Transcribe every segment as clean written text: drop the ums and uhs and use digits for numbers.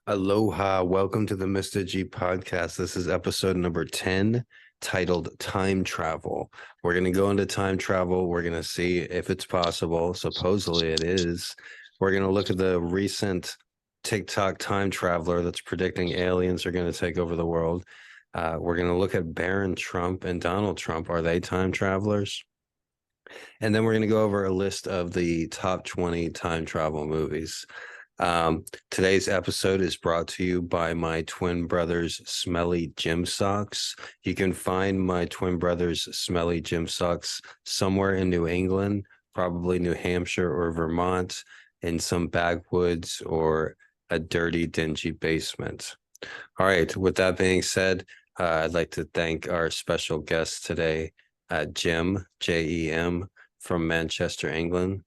Aloha, welcome to the Mr.G podcast. This is episode number 10, titled Time Travel. We're going to go into time travel. We're going to see if it's possible. Supposedly it is. We're going to look at the recent TikTok time traveler that's predicting aliens are going to take over the world. We're going to look at Barron Trump and Donald Trump. Are they time travelers? And then we're going to go over a list of the top 20 time travel movies. Today's episode is brought to you by my twin brother's smelly gym socks. You can find my twin brother's smelly gym socks somewhere in New England, probably New Hampshire or Vermont, in some backwoods or a dirty, dingy basement. All right, with that being said, I'd like to thank our special guest today, Jim, Jem, from Manchester, England.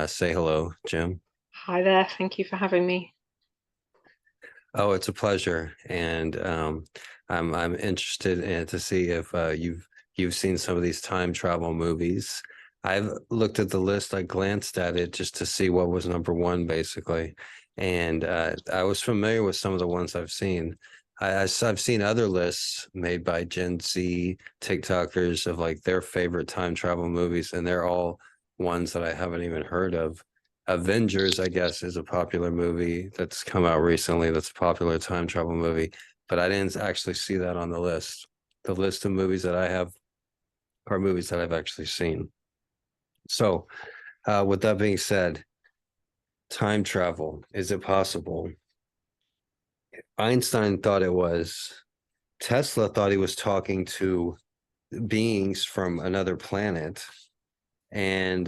Say hello, Jim. Hi there, thank you for having me. Oh, it's a pleasure, and I'm interested in to see if you've seen some of these time travel movies. I've looked at the list. I glanced at it just to see what was number one, basically, and I was familiar with some of the ones I've seen. I've seen other lists made by Gen Z TikTokers of like their favorite time travel movies, and they're all ones that I haven't even heard of. Avengers, I guess, is a popular movie that's come out recently. That's a popular time travel movie, but I didn't actually see that on the list. The list of movies that I have are movies that I've actually seen. So, with that being said, time travel, is it possible? Einstein thought it was. Tesla thought he was talking to beings from another planet. And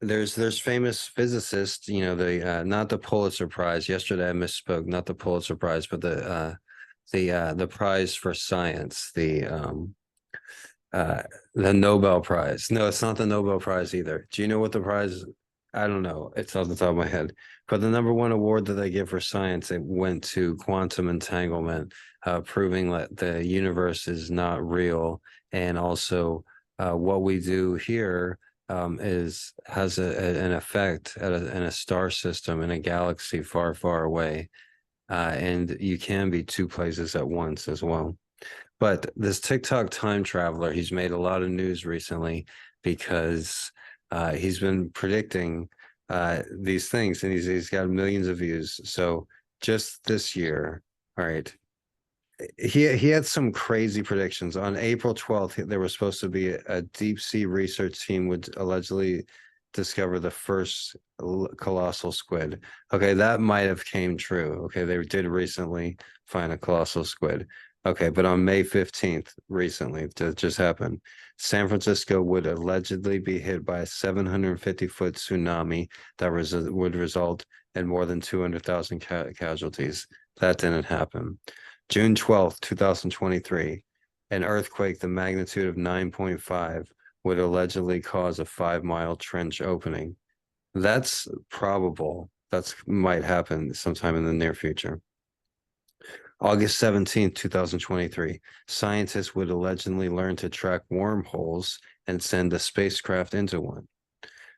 there's famous physicists, the not the Pulitzer Prize. Yesterday I misspoke, not the Pulitzer Prize, but the prize for science, the Nobel Prize. No, it's not the Nobel Prize either. Do you know what the prize? I don't know. It's off the top of my head. But the number one award that they give for science, it went to quantum entanglement, proving that the universe is not real, and also what we do here is has an effect in a star system in a galaxy far, far away, and you can be two places at once as well. But this TikTok time traveler, he's made a lot of news recently because he's been predicting these things, and he's got millions of views. So just this year, all right, he had some crazy predictions. On April 12th, there was supposed to be a deep sea research team would allegedly discover the first colossal squid. Okay, that might have came true. Okay, they did recently find a colossal squid. Okay, but on May 15th, recently, that just happened, San Francisco would allegedly be hit by a 750-foot tsunami that would result in more than 200,000 casualties. That didn't happen. June 12th, 2023, an earthquake the magnitude of 9.5 would allegedly cause a 5-mile trench opening. That's probable. That's might happen sometime in the near future. August 17th, 2023, scientists would allegedly learn to track wormholes and send a spacecraft into one.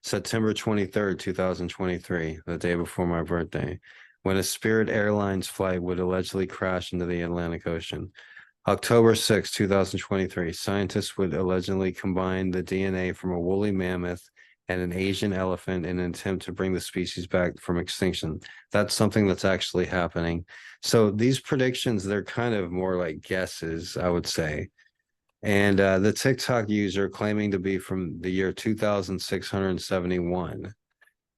September 23rd, 2023, the day before my birthday, when a Spirit Airlines flight would allegedly crash into the Atlantic Ocean. October 6th, 2023, scientists would allegedly combine the DNA from a woolly mammoth and an Asian elephant in an attempt to bring the species back from extinction. That's something that's actually happening. So these predictions, they're kind of more like guesses, I would say. And the TikTok user claiming to be from the year 2671.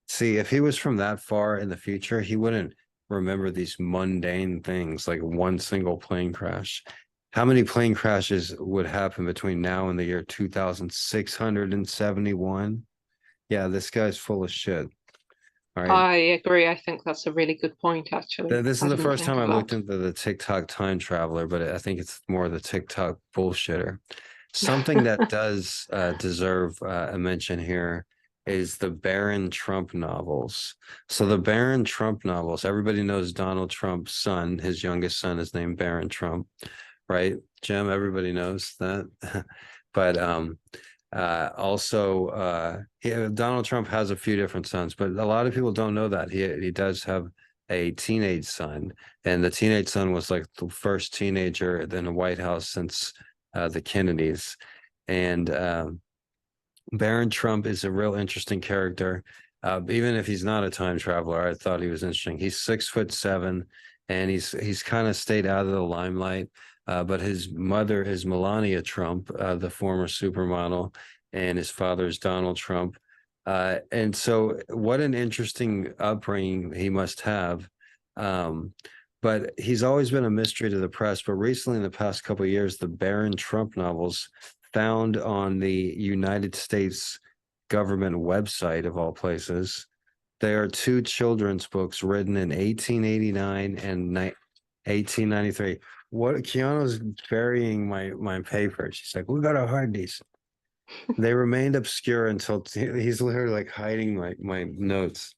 See, if he was from that far in the future, he wouldn't remember these mundane things like one single plane crash. How many plane crashes would happen between now and the year 2671? Yeah, this guy's full of shit. All right. I agree. I think that's a really good point, actually. This is I the didn't first think time of I looked that. into the TikTok time traveler, but I think it's more the TikTok bullshitter. Something that does deserve a mention here is the Barron Trump novels. So the Barron Trump novels, everybody knows Donald Trump's son, his youngest son is named Barron Trump, right? Jim, everybody knows that. But also, Donald Trump has a few different sons, but a lot of people don't know that he does have a teenage son, and the teenage son was like the first teenager in the White House since the Kennedys. And Barron Trump is a real interesting character. Even if he's not a time traveler, I thought he was interesting. He's 6'7", and he's kind of stayed out of the limelight. But his mother is Melania Trump, the former supermodel, and his father is Donald Trump. And so, what an interesting upbringing he must have. But he's always been a mystery to the press. But recently, in the past couple of years, the Barron Trump novels found on the United States government website of all places. There are two children's books written in 1889 and 1893. What Keanu's burying my paper. She's like, we got to hide these. They remained obscure until he's literally like hiding my notes.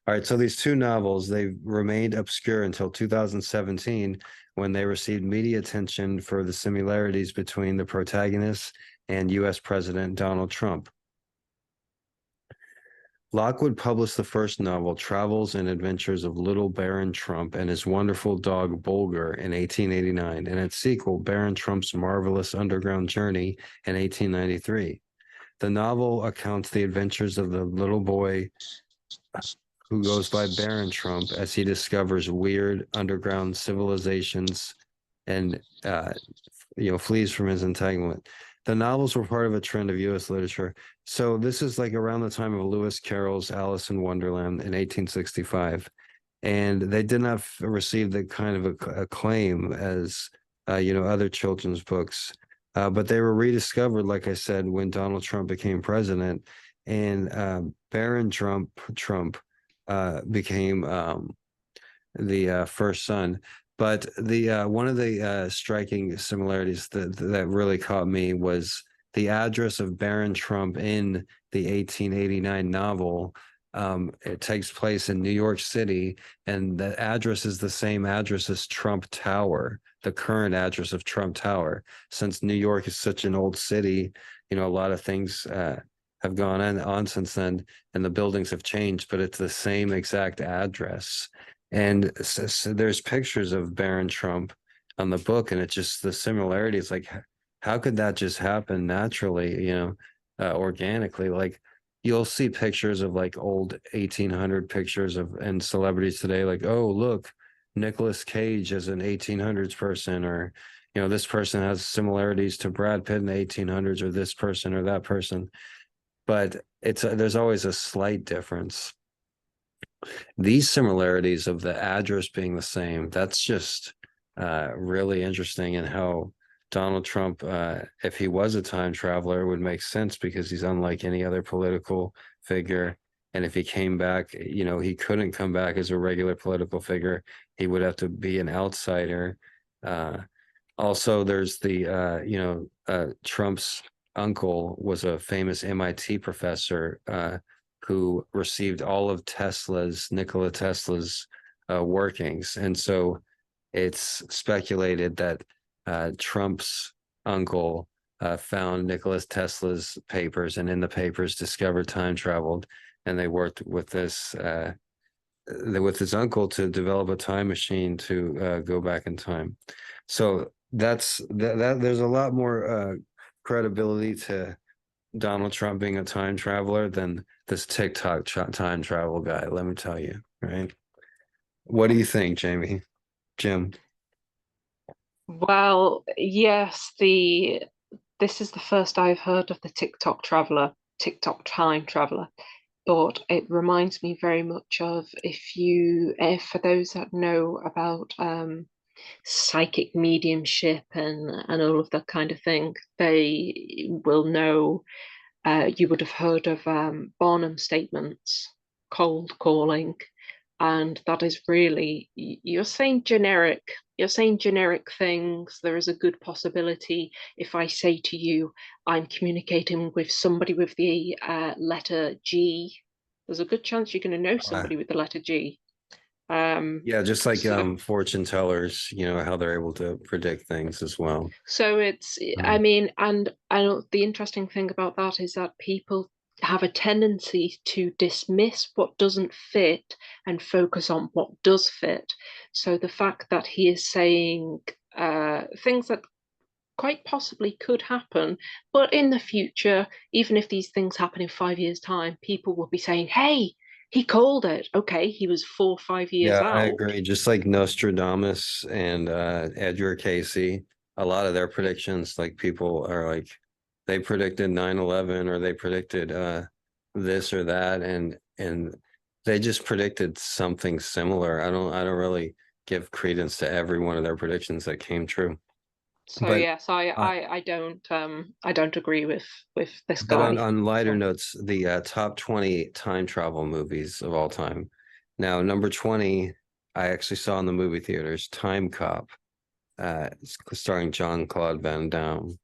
All right, so these two novels, they remained obscure until 2017 when they received media attention for the similarities between the protagonists and US President Donald Trump. Lockwood published the first novel, Travels and Adventures of Little Baron Trump and His Wonderful Dog Bulger, in 1889, and its sequel, Baron Trump's Marvelous Underground Journey, in 1893. The novel accounts the adventures of the little boy who goes by Baron Trump as he discovers weird underground civilizations and flees from his entanglement. The novels were part of a trend of U.S. literature. So this is like around the time of Lewis Carroll's Alice in Wonderland in 1865. And they did not receive the kind of acclaim as, other children's books. But they were rediscovered, like I said, when Donald Trump became president. And Baron Trump became the first son. But the one of the striking similarities that really caught me was the address of Baron Trump in the 1889 novel. It takes place in New York City, and the address is the same address as Trump Tower, the current address of Trump Tower. Since New York is such an old city, a lot of things have gone on since then, and the buildings have changed, but it's the same exact address. And so there's pictures of Baron Trump on the book, and it's just the similarities. Like, how could that just happen naturally, organically? Like, you'll see pictures of like old 1800 pictures of and celebrities today, like, oh, look, Nicolas Cage as an 1800s person, or, this person has similarities to Brad Pitt in the 1800s, or this person or that person. But there's always a slight difference. These similarities of the address being the same, that's just really interesting, and how Donald Trump, if he was a time traveler, would make sense because he's unlike any other political figure. And if he came back, he couldn't come back as a regular political figure. He would have to be an outsider. Also, there's Trump's uncle was a famous MIT professor who received all of Nikola Tesla's workings. And so it's speculated that Trump's uncle found Nikola Tesla's papers, and in the papers discovered time traveled, and they worked with with his uncle to develop a time machine to go back in time. So that's that. There's a lot more credibility to Donald Trump being a time traveler than this TikTok time travel guy. Let me tell you, right? What do you think, Jim? Well, yes, this is the first I've heard of the TikTok time traveler, but it reminds me very much of, if for those that know about psychic mediumship and all of that kind of thing, they will know. You would have heard of Barnum statements, cold calling, and that is really, you're saying generic things. There is a good possibility if I say to you, I'm communicating with somebody with the letter G, there's a good chance you're going to know Uh, somebody with the letter G. yeah, just like So, fortune tellers, how they're able to predict things as well. so it's, I Um, mean, and the interesting thing about that is that people have a tendency to dismiss what doesn't fit and focus on what does fit. So the fact that he is saying things that quite possibly could happen, but in the future, even if these things happen in 5 years' time, people will be saying, hey, he called it. Okay, he was 4 or 5 years Yeah, I out. agree. Just like Nostradamus and Edgar Casey, a lot of their predictions, like people are like they predicted 9/11 or they predicted this or that and they just predicted something similar. I don't really give credence to every one of their predictions that came true. So But yes, uh, I don't agree with this but on, guy. on lighter So notes, the top 20 time travel movies of all time. Now, number 20, I actually saw in the movie theaters, Time Cop, starring Jean-Claude Van Damme.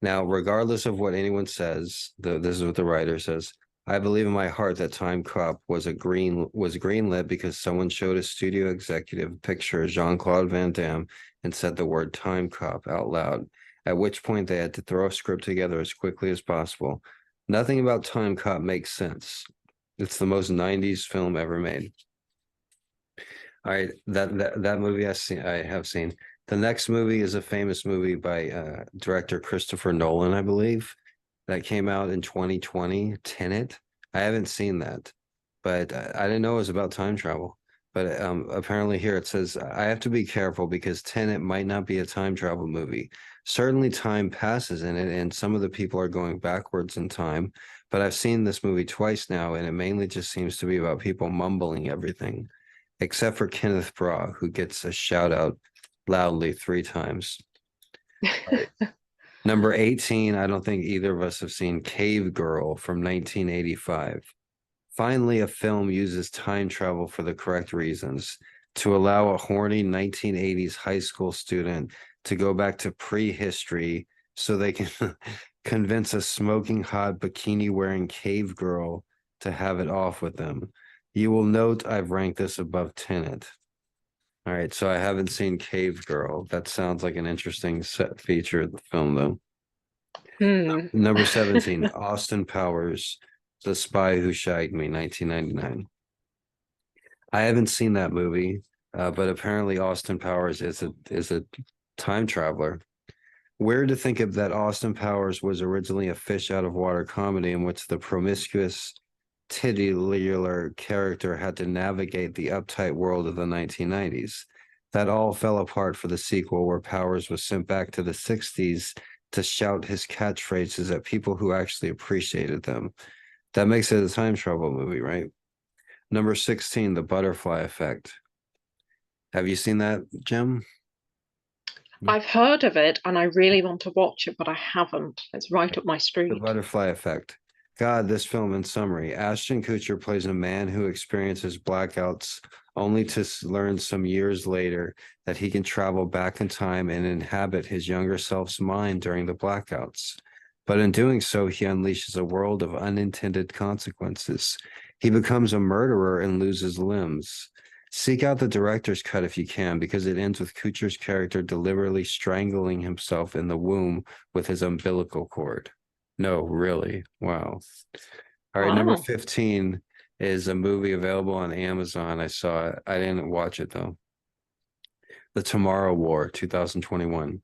Now, regardless of what anyone says, this is what the writer says. I believe in my heart that Time Cop was greenlit because someone showed a studio executive a picture of Jean-Claude Van Damme and said the word Time Cop out loud, at which point they had to throw a script together as quickly as possible. Nothing about Time Cop makes sense. It's the most 90s film ever made. All right, that movie I have seen. The next movie is a famous movie by director Christopher Nolan, I believe, that came out in 2020, Tenet. I haven't seen that, but I didn't know it was about time travel. But apparently here it says I have to be careful because Tenet might not be a time travel movie. Certainly time passes in it, and some of the people are going backwards in time. But I've seen this movie twice now, and it mainly just seems to be about people mumbling everything except for Kenneth Bra, who gets a shout out loudly 3 times. All right. Number 18, I don't think either of us have seen Cave Girl from 1985. Finally, a film uses time travel for the correct reasons to allow a horny 1980s high school student to go back to prehistory so they can convince a smoking hot bikini wearing cave girl to have it off with them. You will note I've ranked this above Tenet. All right, so I haven't seen Cave Girl. That sounds like an interesting set feature of the film, though. hmm. Number 17, Austin Powers, The Spy Who Shagged Me, 1999. I haven't seen that movie, but apparently Austin Powers is a time traveler. Weird to think of that Austin Powers was originally a fish out of water comedy in which the promiscuous titular character had to navigate the uptight world of the 1990s. That all fell apart for the sequel, where Powers was sent back to the 60s to shout his catchphrases at people who actually appreciated them. That makes it a time travel movie, right? Number 16, The Butterfly Effect. Have you seen that, Jim? I've heard of it and I really want to watch it, but I haven't. It's right up my The street. Butterfly Effect. God, this film in summary. Ashton Kutcher plays a man who experiences blackouts only to learn some years later that he can travel back in time and inhabit his younger self's mind during the blackouts. But in doing so, he unleashes a world of unintended consequences. He becomes a murderer and loses limbs. Seek out the director's cut if you can, because it ends with Kutcher's character deliberately strangling himself in the womb with his umbilical cord. No, really. Wow. All right, number Wow. 15 is a movie available on Amazon. I saw it. I didn't watch it though. The Tomorrow War, 2021,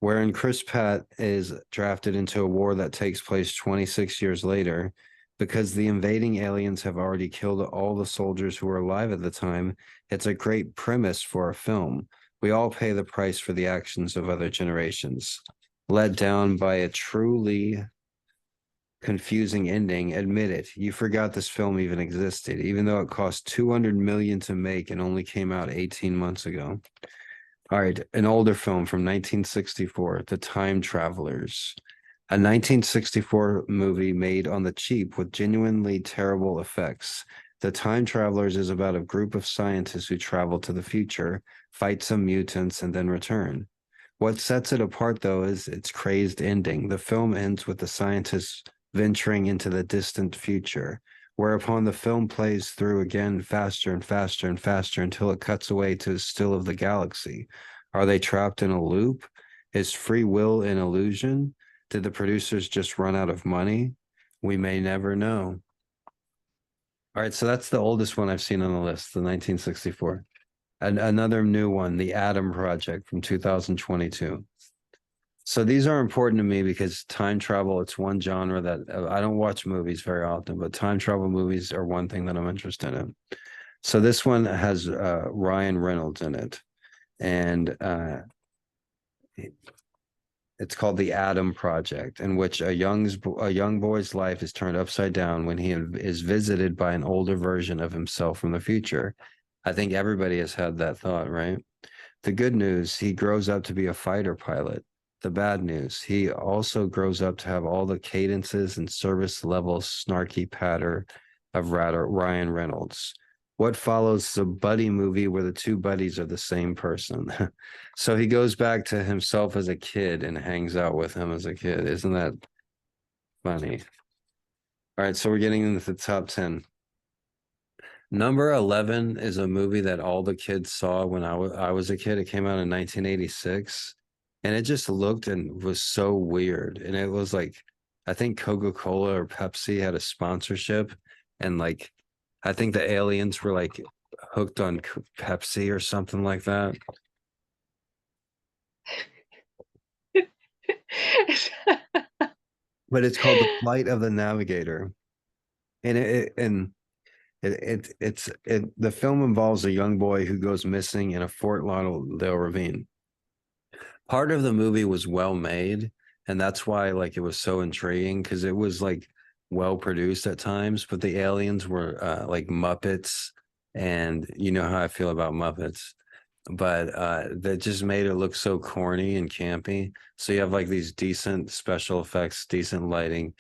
wherein Chris Pratt is drafted into a war that takes place 26 years later because the invading aliens have already killed all the soldiers who were alive at the time. It's a great premise for a film. We all pay the price for the actions of other generations. Let down by a truly confusing ending, admit it. You forgot this film even existed, even though it cost 200 million to make and only came out 18 months ago. All right, an older film from 1964, The Time Travelers, a 1964 movie made on the cheap with genuinely terrible effects. The Time Travelers is about a group of scientists who travel to the future, fight some mutants, and then return. What sets it apart, though, is its crazed ending. The film ends with the scientists venturing into the distant future, whereupon the film plays through again faster and faster and faster until it cuts away to the still of the galaxy. Are they trapped in a loop? Is free will an illusion? Did the producers just run out of money? We may never know. All right, so that's the oldest one I've seen on the list, the 1964. And another new one, The Atom Project from 2022. So these are important to me because time travel, it's one genre that I don't watch movies very often, but time travel movies are one thing that I'm interested in. So this one has Ryan Reynolds in it, and it's called The Atom Project, in which a young boy's life is turned upside down when he is visited by an older version of himself from the future. I think everybody has had that thought, right? The good news, he grows up to be a fighter pilot. The bad news, he also grows up to have all the cadences and service level snarky patter of Ryan Reynolds. What follows is a buddy movie where the two buddies are the same person. So he goes back to himself as a kid and hangs out with him as a kid. Isn't that funny? All right, so we're getting into the top 10. Number 11 is a movie that all the kids saw when I was a kid. It came out in 1986 and it just looked and was so weird. And it was like, I think Coca-Cola or Pepsi had a sponsorship and like, I think the aliens were like hooked on Pepsi or something like that. But it's called The Flight of the Navigator. And the film involves a young boy who goes missing in a Fort Lauderdale ravine. Part of the movie was well made, and that's why like it was so intriguing because it was like well produced at times, but the aliens were like Muppets, and you know how I feel about Muppets. But that just made it look so corny and campy. So you have like these decent special effects, decent lighting,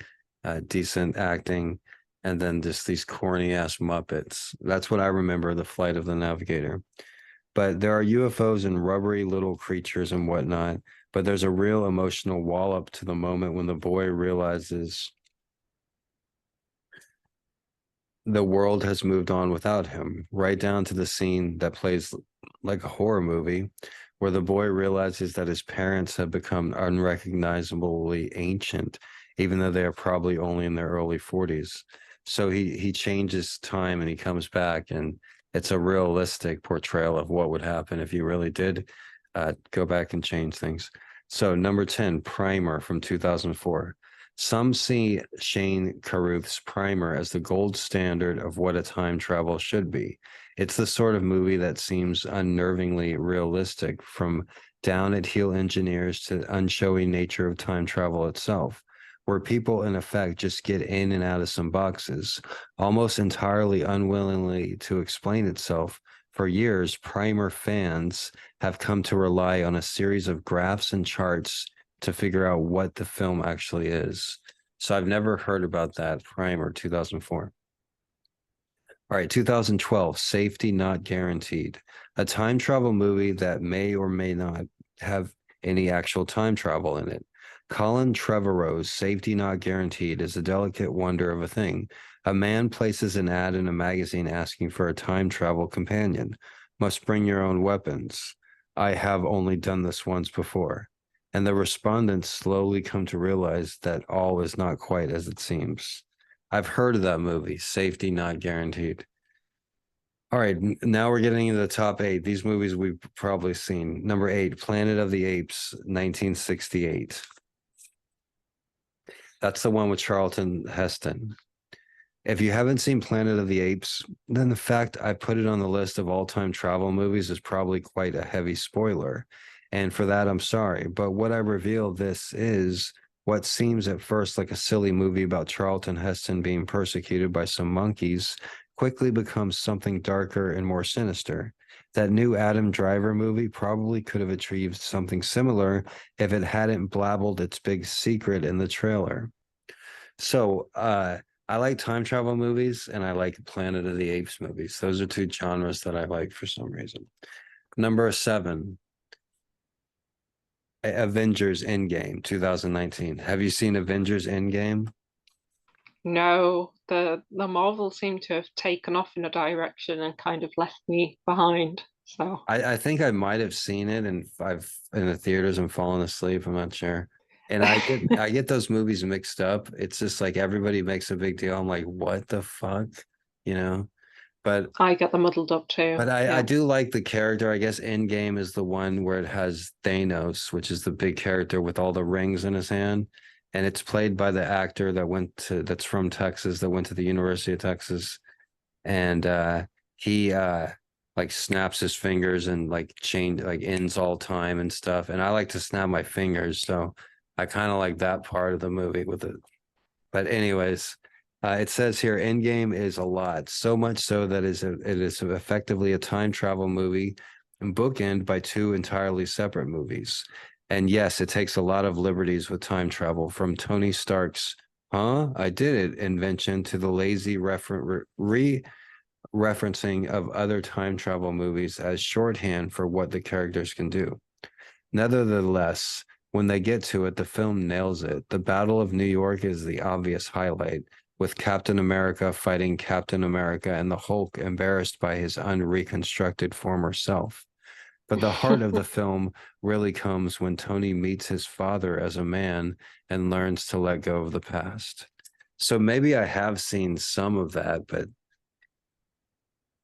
decent acting, and then just these corny ass Muppets. That's what I remember the Flight of the Navigator. But there are UFOs and rubbery little creatures and whatnot. But there's a real emotional wall up to the moment when the boy realizes the world has moved on without him, right down to the scene that plays like a horror movie, where the boy realizes that his parents have become unrecognizably ancient, even though they are probably only in their early 40s. So he changes time and he comes back, and it's a realistic portrayal of what would happen if you really did go back and change things. So number 10, Primer from 2004. Some see Shane Carruth's Primer as the gold standard of what a time travel should be. It's the sort of movie that seems unnervingly realistic, from down at heel engineers to unshowy nature of time travel itself, where people in effect just get in and out of some boxes, almost entirely unwillingly to explain itself. For years, Primer fans have come to rely on a series of graphs and charts to figure out what the film actually is. So I've never heard about that. Primer 2004. All right, 2012, Safety Not Guaranteed, a time travel movie that may or may not have any actual time travel in it. Colin Trevorrow's Safety Not Guaranteed is a delicate wonder of a thing. A man places an ad in a magazine asking for a time travel companion. Must bring your own weapons. I have only done this once before. And the respondents slowly come to realize that all is not quite as it seems. I've heard of that movie, Safety Not Guaranteed. All right, now we're getting into the top 8. These movies we've probably seen. Number 8, Planet of the Apes, 1968. That's the one with Charlton Heston. If you haven't seen Planet of the Apes, then the fact I put it on the list of all-time travel movies is probably quite a heavy spoiler. And for that, I'm sorry. But what I reveal this is what seems at first like a silly movie about Charlton Heston being persecuted by some monkeys quickly becomes something darker and more sinister. That new Adam Driver movie probably could have achieved something similar if it hadn't blabbled its big secret in the trailer. So, I like time travel movies and I like Planet of the Apes movies. Those are two genres that I like for some reason. Number 7, Avengers Endgame 2019. Have you seen Avengers Endgame? No, the Marvel seem to have taken off in a direction and kind of left me behind. So I think I might have seen it and I've in the theaters and fallen asleep. I'm not sure. And I get those movies mixed up. It's just like everybody makes a big deal. I'm like, what the fuck? You know? But I get them muddled up too. but I Yeah. do like the character. I guess Endgame is the one where it has Thanos, which is the big character with all the rings in his hand. And it's played by the actor that's from Texas, that went to the University of Texas. And he like snaps his fingers and like ends all time and stuff. And I like to snap my fingers, so I kind of like that part of the movie with it. But anyways, it says here Endgame is a lot, so much so that it is effectively a time travel movie and bookend by two entirely separate movies. And yes, it takes a lot of liberties with time travel, from Tony Stark's "Huh, I did it" invention to the lazy referencing of other time travel movies as shorthand for what the characters can do. Nevertheless, when they get to it, the film nails it. The Battle of New York is the obvious highlight, with Captain America fighting Captain America and the Hulk embarrassed by his unreconstructed former self. But the heart of the film really comes when Tony meets his father as a man and learns to let go of the past. So maybe I have seen some of that, but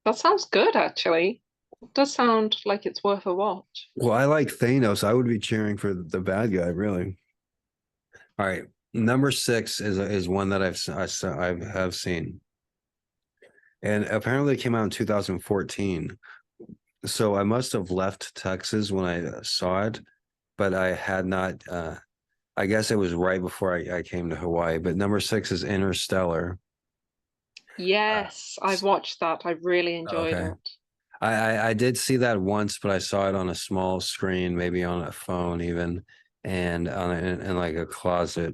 That sounds good, actually. It does sound like it's worth a watch. well, I like Thanos. I would be cheering for the bad guy, really. All right, number six is one that I have seen, and apparently it came out in 2014. So I must have left Texas when I saw it, but I had not. I guess it was right before I came to Hawaii. But number six is Interstellar. Uh, Yes, I've watched that. I really enjoyed okay, it. I did see that once, but I saw it on a small screen, maybe on a phone even, and in like a closet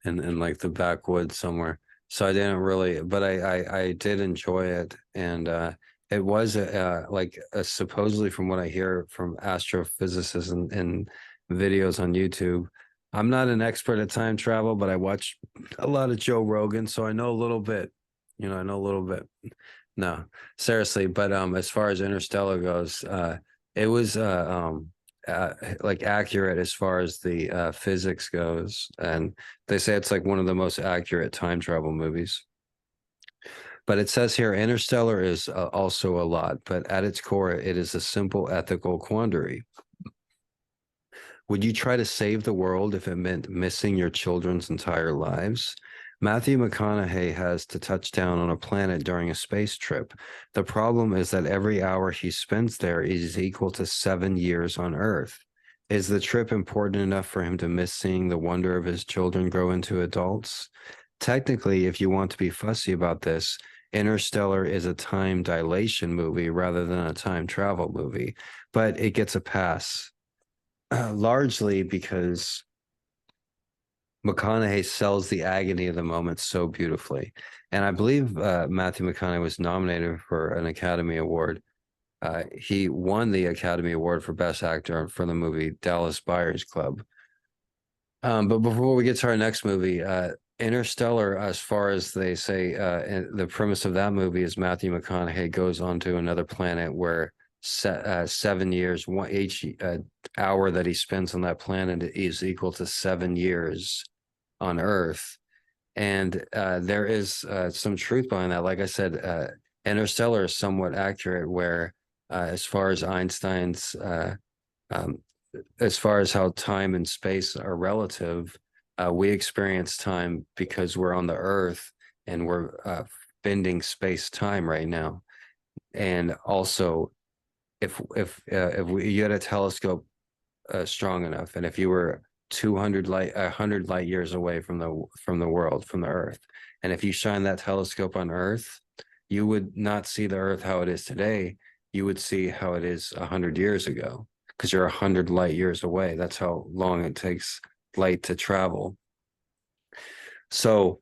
in like the backwoods somewhere. So I didn't really, but I did enjoy it, and it was supposedly, from what I hear from astrophysicists and videos on YouTube. I'm not an expert at time travel, but I watch a lot of Joe Rogan, so I know a little bit. I know a little bit. No, seriously, but as far as Interstellar goes, it was uh, like accurate as far as the physics goes, and they say it's like one of the most accurate time travel movies. But it says here Interstellar is also a lot, but at its core, it is a simple ethical quandary. Would you try to save the world if it meant missing your children's entire lives? Matthew McConaughey has to touch down on a planet during a space trip. The problem is that every hour he spends there is equal to 7 years on Earth. Is the trip important enough for him to miss seeing the wonder of his children grow into adults? Technically, if you want to be fussy about this, Interstellar is a time dilation movie rather than a time travel movie, but it gets a pass largely because McConaughey sells the agony of the moment so beautifully. And I believe Matthew McConaughey was nominated for an Academy Award. He won the Academy Award for Best Actor for the movie Dallas Buyers Club. But before we get to our next movie, Interstellar, as far as they say, the premise of that movie is Matthew McConaughey goes onto another planet where 7 years, each hour that he spends on that planet is equal to 7 years on Earth. And there is some truth behind that. Like I said, Interstellar is somewhat accurate, where as far as Einstein's um, as far as how time and space are relative, we experience time because we're on the Earth and we're bending space time right now. And also, if you had a telescope strong enough, and if you were 100 light years away from the world, from the Earth, and if you shine that telescope on Earth, you would not see the Earth how it is today. You would see how it is 100 years ago, because you're 100 light years away. That's how long it takes light to travel. So,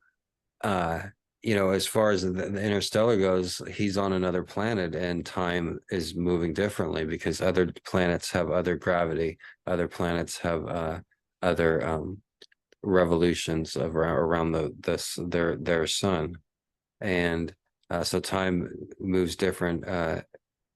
uh, as far as the Interstellar goes, he's on another planet and time is moving differently because other planets have other gravity, other planets have other revolutions of around their sun, and so time moves different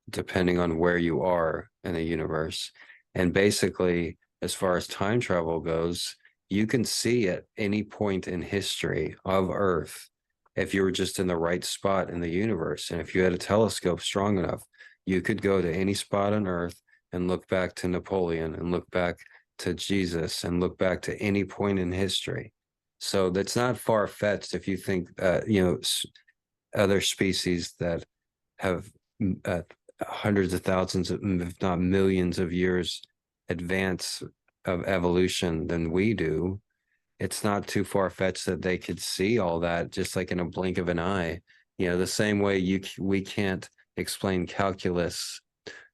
depending on where you are in the universe. And basically, as far as time travel goes, you can see at any point in history of Earth if you were just in the right spot in the universe. And if you had a telescope strong enough, you could go to any spot on Earth and look back to Napoleon and look back to Jesus and look back to any point in history. So that's not far fetched if you think, other species that have uh, hundreds of thousands, if not millions of years advance of evolution than we do. It's not too far fetched that they could see all that just like in a blink of an eye. The same way we can't explain calculus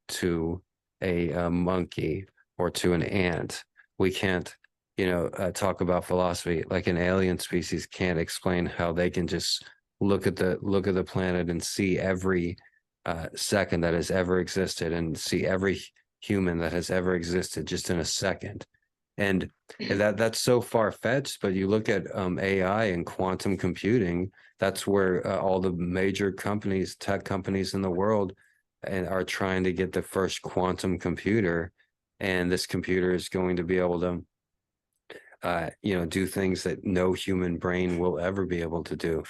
to a monkey or to an ant. We can't, talk about philosophy like an alien species can't explain how they can just look at the planet and see every second that has ever existed and see every human that has ever existed just in a second. And that's so far fetched, but you look at AI and quantum computing, that's where all the major companies, tech companies in the world, and are trying to get the first quantum computer. And this computer is going to be able to, do things that no human brain will ever be able to do.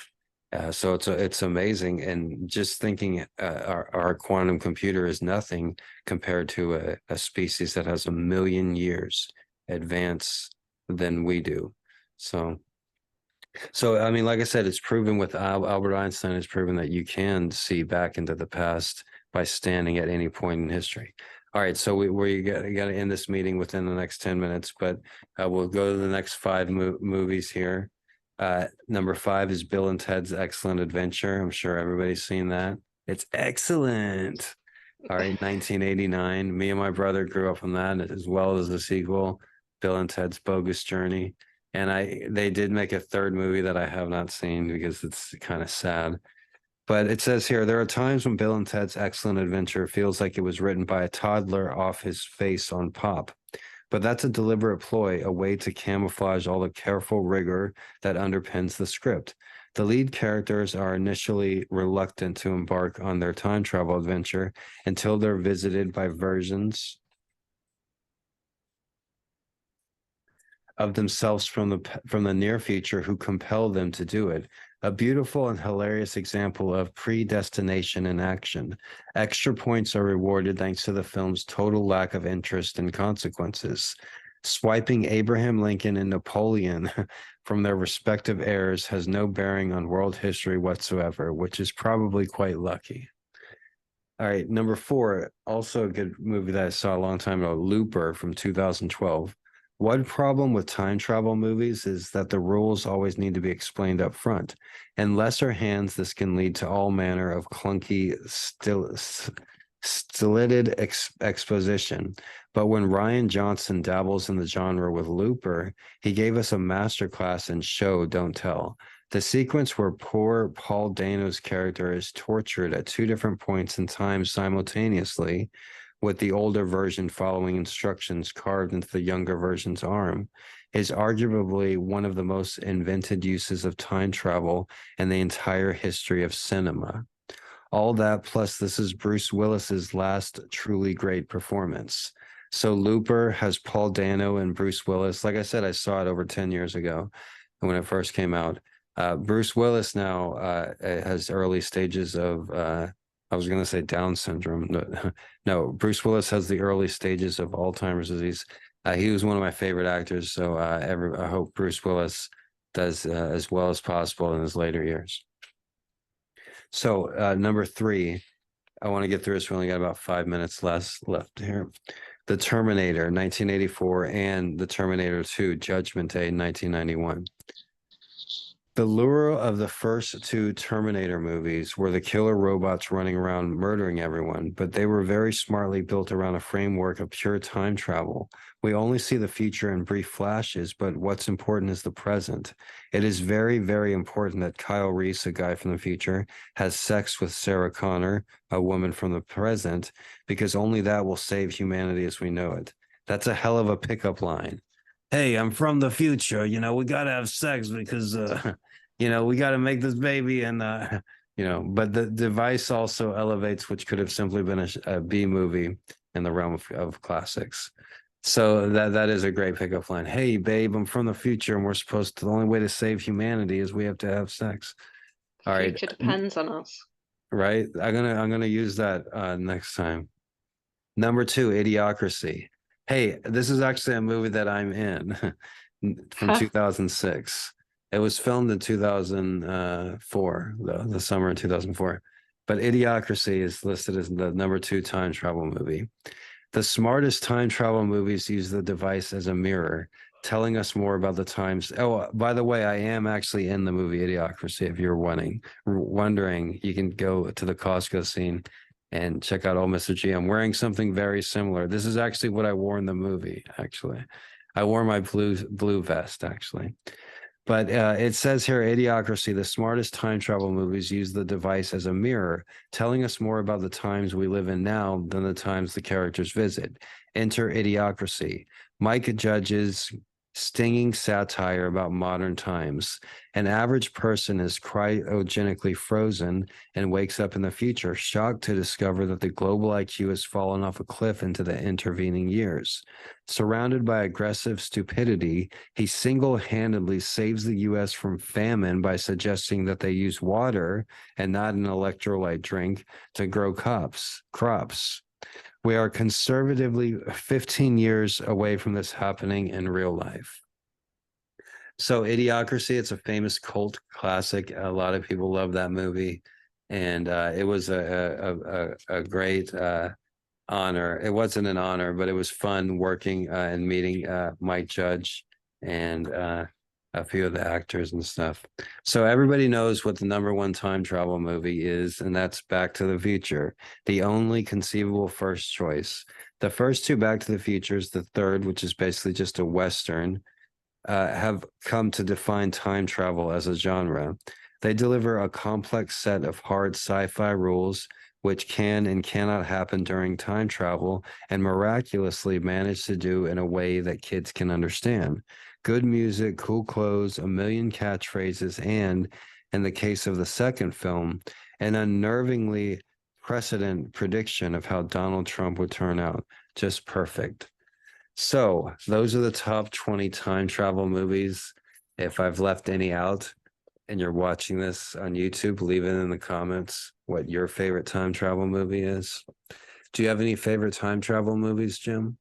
So it's amazing, and just thinking our quantum computer is nothing compared to a species that has 1 million years advance than we do. So I mean, like I said, it's proven with Albert Einstein. It's proven that you can see back into the past by standing at any point in history. All right, so we got to end this meeting within the next 10 minutes, but we'll go to the next five movies here. Number 5 is Bill and Ted's Excellent Adventure. I'm sure everybody's seen that. It's excellent. All right, 1989. Me and my brother grew up on that, as well as the sequel, Bill and Ted's Bogus Journey. And they did make a third movie that I have not seen because it's kind of sad. But it says here, there are times when Bill and Ted's Excellent Adventure feels like it was written by a toddler off his face on pop. But that's a deliberate ploy, a way to camouflage all the careful rigor that underpins the script. The lead characters are initially reluctant to embark on their time travel adventure until they're visited by versions of themselves from the near future who compel them to do it. A beautiful and hilarious example of predestination in action. Extra points are rewarded thanks to the film's total lack of interest and consequences. Swiping Abraham Lincoln and Napoleon from their respective heirs has no bearing on world history whatsoever, which is probably quite lucky. All right, number 4, also a good movie that I saw a long time ago, Looper from 2012. One problem with time travel movies is that the rules always need to be explained up front. In lesser hands, this can lead to all manner of clunky, stilted exposition. But when Rian Johnson dabbles in the genre with Looper, he gave us a masterclass in show, don't tell. The sequence where poor Paul Dano's character is tortured at 2 different points in time simultaneously, with the older version following instructions carved into the younger version's arm, is arguably one of the most invented uses of time travel in the entire history of cinema. All that, plus this is Bruce Willis's last truly great performance. So Looper has Paul Dano and Bruce Willis. Like I said, I saw it over 10 years ago when it first came out. Bruce Willis now has early stages of I was going to say Down syndrome. No, no, Bruce Willis has the early stages of Alzheimer's disease. He was one of my favorite actors, so I hope Bruce Willis does as well as possible in his later years. So number 3, I want to get through this. We only got about 5 minutes left here. The Terminator, 1984, and The Terminator 2, Judgment Day, 1991. The lure of the first 2 Terminator movies were the killer robots running around murdering everyone, but they were very smartly built around a framework of pure time travel. We only see the future in brief flashes, but what's important is the present. It is very, very important that Kyle Reese, a guy from the future, has sex with Sarah Connor, a woman from the present, because only that will save humanity as we know it. That's a hell of a pickup line. Hey, I'm from the future. We got to have sex because we got to make this baby and but the device also elevates, which could have simply been a B movie in the realm of classics. So that is a great pickup line. Hey, babe, I'm from the future, and we're supposed to. The only way to save humanity is we have to have sex. The All right, future depends on us. right. I'm gonna use that next time. Number two, Idiocracy. Hey, this is actually a movie that I'm in from Huh. 2006. It was filmed in 2004, the summer of 2004. But Idiocracy is listed as the number two time travel movie. The smartest time travel movies use the device as a mirror, telling us more about the times. Oh, by the way, I am actually in the movie Idiocracy. If you're wondering, you can go to the Costco scene and check out old Mr.G. I'm wearing something very similar. This is actually what I wore in the movie, actually. I wore my blue vest, actually. But it says here, Idiocracy, the smartest time travel movies use the device as a mirror, telling us more about the times we live in now than the times the characters visit. Enter Idiocracy. Mike Judge's stinging satire about modern times. An average person is cryogenically frozen and wakes up in the future, shocked to discover that the global IQ has fallen off a cliff into the intervening years. Surrounded by aggressive stupidity, he single-handedly saves the US from famine by suggesting that they use water and not an electrolyte drink to grow crops. We are conservatively 15 years away from this happening in real life. So Idiocracy, it's a famous cult classic. A lot of people love that movie. And it was a great honor. It wasn't an honor, but it was fun working and meeting Mike Judge and a few of the actors and stuff. So everybody knows what the number one time travel movie is, and that's Back to the Future, the only conceivable first choice. The first two Back to the Futures, the third, which is basically just a Western, have come to define time travel as a genre. They deliver a complex set of hard sci-fi rules which can and cannot happen during time travel and miraculously manage to do in a way that kids can understand. Good music, cool clothes, a million catchphrases, and, in the case of the second film, an unnervingly precedent prediction of how Donald Trump would turn out. Just perfect. So those are the top 20 time travel movies. If I've left any out and you're watching this on YouTube, leave it in the comments what your favorite time travel movie is. Do you have any favorite time travel movies, Jim?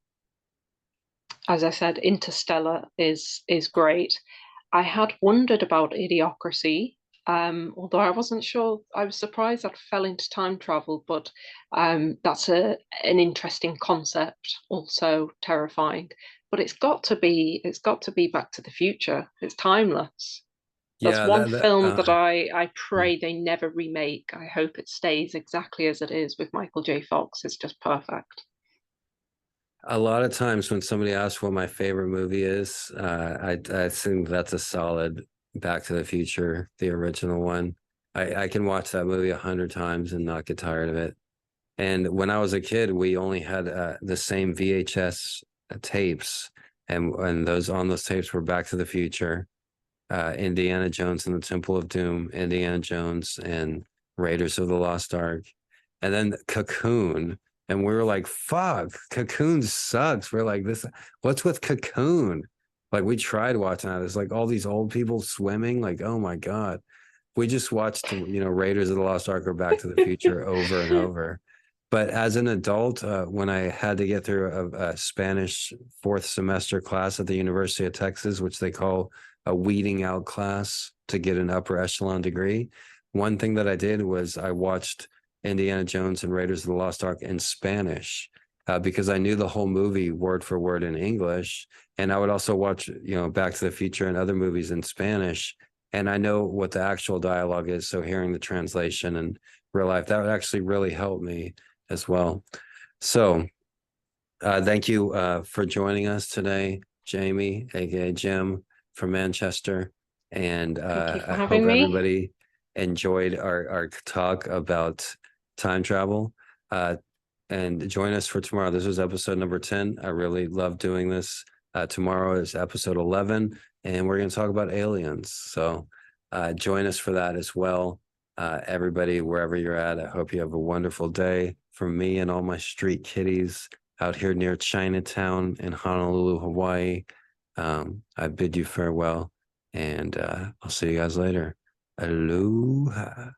As I said, Interstellar is great. I had wondered about Idiocracy, although I wasn't sure. I was surprised that fell into time travel, but that's an interesting concept, also terrifying. But it's got to be Back to the Future. It's timeless. That's Yeah, one film that I hmm. pray they never remake. I hope it stays exactly as it is with Michael J. Fox. It's just perfect. A lot of times when somebody asks what my favorite movie is, I think that's a solid Back to the Future, the original one. I can watch that movie 100 times and not get tired of it. And when I was a kid, we only had the same VHS tapes, and those on those tapes were Back to the Future, Indiana Jones and the Temple of Doom, Indiana Jones and Raiders of the Lost Ark, and then Cocoon. And we were like, fuck, Cocoon sucks. We're like, this, what's with Cocoon? Like, we tried watching that. There's like all these old people swimming. Like, oh my God. We just watched, Raiders of the Lost Ark or Back to the Future over and over. But as an adult, when I had to get through a Spanish fourth semester class at the University of Texas, which they call a weeding out class to get an upper echelon degree, one thing that I did was I watched Indiana Jones and Raiders of the Lost Ark in Spanish because I knew the whole movie word for word in English. And I would also watch, Back to the Future and other movies in Spanish. And I know what the actual dialogue is. So hearing the translation in real life, that would actually really help me as well. So thank you for joining us today, Jamie, aka Jim from Manchester. And Thank you for I having hope me. everybody enjoyed our talk about time travel. And join us for tomorrow. This was episode number 10. I really love doing this. Tomorrow is episode 11, and we're going to talk about aliens. So join us for that as well. Everybody, wherever you're at, I hope you have a wonderful day. From me and all my street kitties, out here near Chinatown in Honolulu, Hawaii. I bid you farewell, and I'll see you guys later. Aloha.